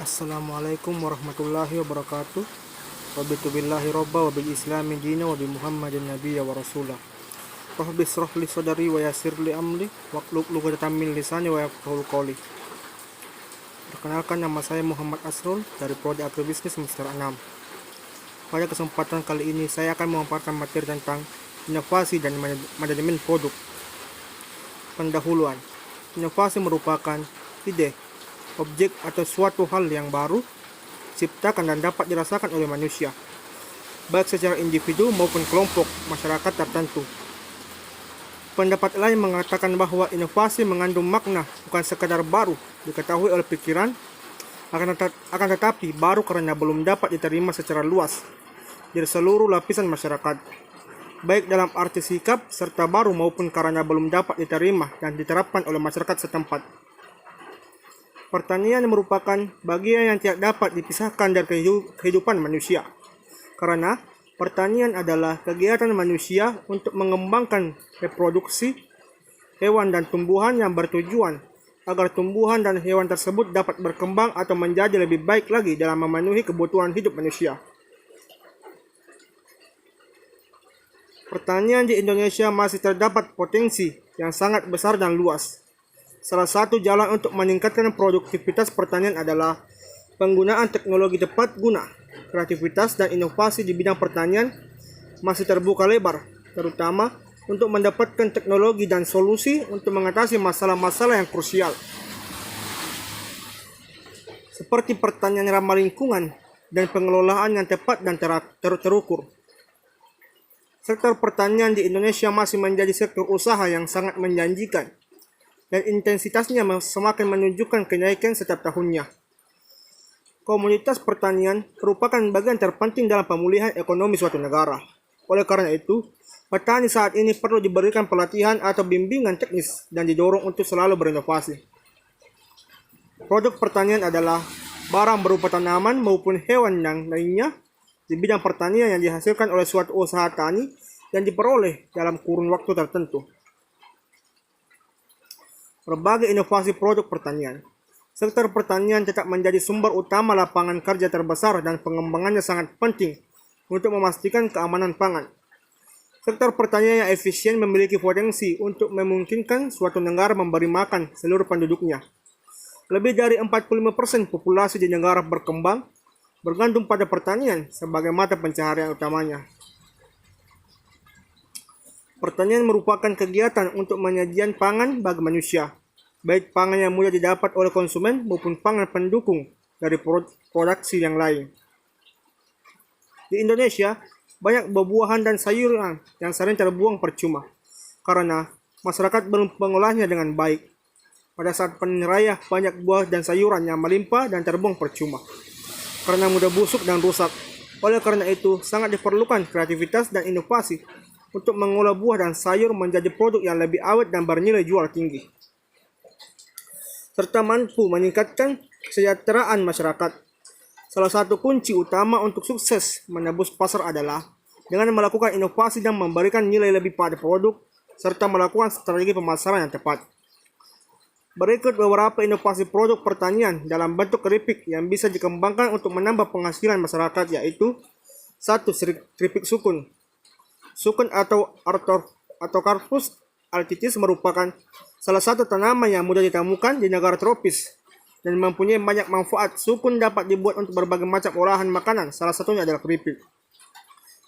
Assalamualaikum warahmatullahi wabarakatuh. Wabitu billahi robba wabil islami dina wabi muhammadin nabiyya wa rasulah. Rabbi shrah li sadri wa yassir li amri wahlul 'uqdatam min lisani wa yafqahu qawli. Perkenalkan, nama saya Muhammad Asrul dari Prodi Agribisnis Semester 6. Pada kesempatan kali ini saya akan memaparkan materi tentang inovasi dan manajemen produk. Pendahuluan. Inovasi merupakan ide, objek atau suatu hal yang baru diciptakan dan dapat dirasakan oleh manusia, baik secara individu maupun kelompok masyarakat tertentu. Pendapat lain mengatakan bahwa inovasi mengandung makna bukan sekadar baru diketahui oleh pikiran, akan tetapi baru karena belum dapat diterima secara luas dari seluruh lapisan masyarakat, baik dalam arti sikap serta baru maupun karena belum dapat diterima dan diterapkan oleh masyarakat setempat. Pertanian merupakan bagian yang tidak dapat dipisahkan dari kehidupan manusia, karena pertanian adalah kegiatan manusia untuk mengembangkan reproduksi hewan dan tumbuhan yang bertujuan agar tumbuhan dan hewan tersebut dapat berkembang atau menjadi lebih baik lagi dalam memenuhi kebutuhan hidup manusia. Pertanian di Indonesia masih terdapat potensi yang sangat besar dan luas. Salah satu jalan untuk meningkatkan produktivitas pertanian adalah penggunaan teknologi tepat guna. Kreativitas dan inovasi di bidang pertanian masih terbuka lebar, terutama untuk mendapatkan teknologi dan solusi untuk mengatasi masalah-masalah yang krusial, seperti pertanian ramah lingkungan dan pengelolaan yang tepat dan terukur. Sektor pertanian di Indonesia masih menjadi sektor usaha yang sangat menjanjikan, dan intensitasnya semakin menunjukkan kenaikan setiap tahunnya. Komunitas pertanian merupakan bagian terpenting dalam pemulihan ekonomi suatu negara. Oleh karena itu, petani saat ini perlu diberikan pelatihan atau bimbingan teknis dan didorong untuk selalu berinovasi. Produk pertanian adalah barang berupa tanaman maupun hewan yang lainnya di bidang pertanian yang dihasilkan oleh suatu usaha tani yang diperoleh dalam kurun waktu tertentu. Berbagai inovasi produk pertanian. Sektor pertanian tetap menjadi sumber utama lapangan kerja terbesar dan pengembangannya sangat penting untuk memastikan keamanan pangan. Sektor pertanian yang efisien memiliki potensi untuk memungkinkan suatu negara memberi makan seluruh penduduknya. Lebih dari 45% populasi di negara berkembang bergantung pada pertanian sebagai mata pencaharian utamanya. Pertanian merupakan kegiatan untuk penyajian pangan bagi manusia, baik pangan yang mudah didapat oleh konsumen maupun pangan pendukung dari produksi yang lain. Di Indonesia, banyak buah-buahan dan sayuran yang sering terbuang percuma, karena masyarakat belum mengolahnya dengan baik. Pada saat panen raya, banyak buah dan sayuran yang melimpah dan terbuang percuma, karena mudah busuk dan rusak. Oleh karena itu, sangat diperlukan kreativitas dan inovasi untuk mengolah buah dan sayur menjadi produk yang lebih awet dan bernilai jual tinggi, serta mampu meningkatkan kesejahteraan masyarakat. Salah satu kunci utama untuk sukses menembus pasar adalah dengan melakukan inovasi dan memberikan nilai lebih pada produk, serta melakukan strategi pemasaran yang tepat. Berikut beberapa inovasi produk pertanian dalam bentuk keripik yang bisa dikembangkan untuk menambah penghasilan masyarakat, yaitu 1. Keripik sukun. Sukun atau Artocarpus altitis merupakan salah satu tanaman yang mudah ditemukan di negara tropis dan mempunyai banyak manfaat. Sukun dapat dibuat untuk berbagai macam olahan makanan, salah satunya adalah keripik.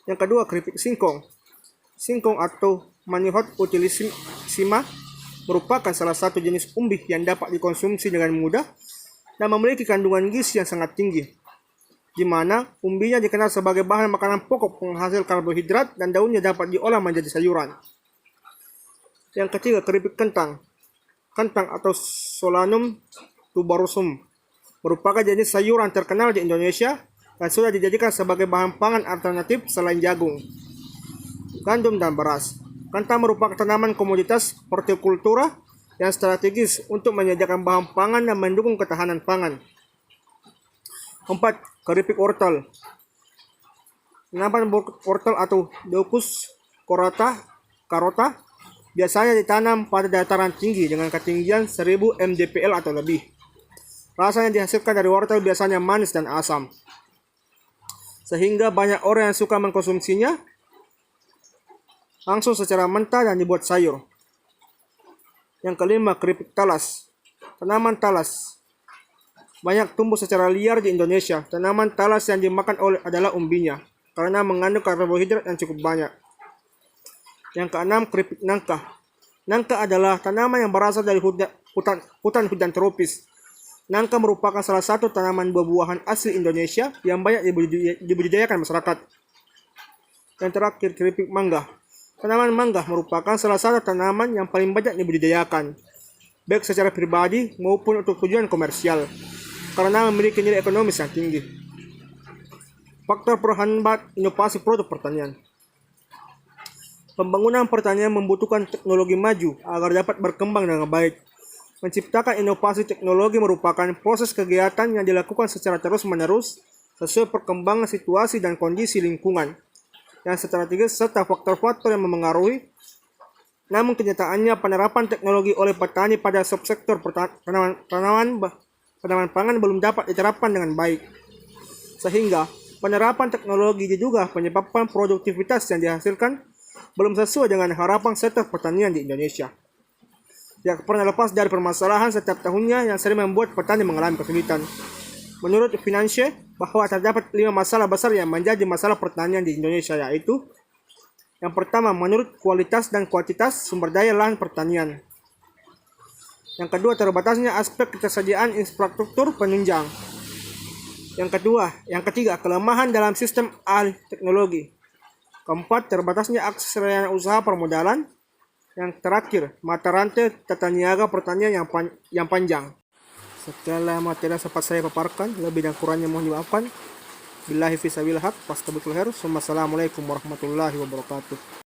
Yang kedua, keripik singkong. Singkong atau Manihot utilissima merupakan salah satu jenis umbi yang dapat dikonsumsi dengan mudah dan memiliki kandungan gizi yang sangat tinggi, di mana umbinya dikenal sebagai bahan makanan pokok penghasil karbohidrat dan daunnya dapat diolah menjadi sayuran. Yang ketiga, keripik kentang. Kentang atau Solanum tuberosum merupakan jenis sayuran terkenal di Indonesia dan sudah dijadikan sebagai bahan pangan alternatif selain jagung, gandum, dan beras. Kentang merupakan tanaman komoditas hortikultura yang strategis untuk menyediakan bahan pangan dan mendukung ketahanan pangan. 4. Keripik wortel. Tanaman wortel atau Daucus carota biasanya ditanam pada dataran tinggi dengan ketinggian 1000 mdpl atau lebih. Rasa yang dihasilkan dari wortel biasanya manis dan asam, sehingga banyak orang yang suka mengkonsumsinya langsung secara mentah dan dibuat sayur. Yang kelima, keripik talas. Tanaman talas banyak tumbuh secara liar di Indonesia. Tanaman talas yang dimakan adalah umbinya, karena mengandung karbohidrat yang cukup banyak. Yang keenam, keripik nangka. Nangka adalah tanaman yang berasal dari hutan hujan tropis. Nangka merupakan salah satu tanaman buah-buahan asli Indonesia yang banyak dibudidayakan masyarakat. Yang terakhir, keripik mangga. Tanaman mangga merupakan salah satu tanaman yang paling banyak dibudidayakan, baik secara pribadi maupun untuk tujuan komersial, karena memiliki nilai ekonomis yang tinggi. Faktor penghambat inovasi produk pertanian. Pembangunan pertanian membutuhkan teknologi maju agar dapat berkembang dengan baik. Menciptakan inovasi teknologi merupakan proses kegiatan yang dilakukan secara terus-menerus sesuai perkembangan situasi dan kondisi lingkungan yang strategis serta faktor-faktor yang memengaruhi. Namun kenyataannya penerapan teknologi oleh petani pada subsektor tanaman pangan belum dapat diterapkan dengan baik, sehingga penerapan teknologi juga menyebabkan produktivitas yang dihasilkan belum sesuai dengan harapan sektor pertanian di Indonesia. Tidak pernah lepas dari permasalahan setiap tahunnya yang sering membuat petani mengalami kesulitan. Menurut Financial, bahwa terdapat 5 masalah besar yang menjadi masalah pertanian di Indonesia, yaitu: yang pertama, menurut kualitas dan kuantitas sumber daya lahan pertanian. Yang kedua, terbatasnya aspek ketersediaan infrastruktur penunjang. Yang ketiga, kelemahan dalam sistem alih teknologi. Keempat, terbatasnya akses layanan usaha permodalan. Yang terakhir, mata rantai tata niaga pertanian yang panjang. Setelah materi yang sempat saya paparkan, lebih dan kurangnya mohon dimaafkan. Billahi fisabilillah haq, wassalamualaikum warahmatullahi wabarakatuh.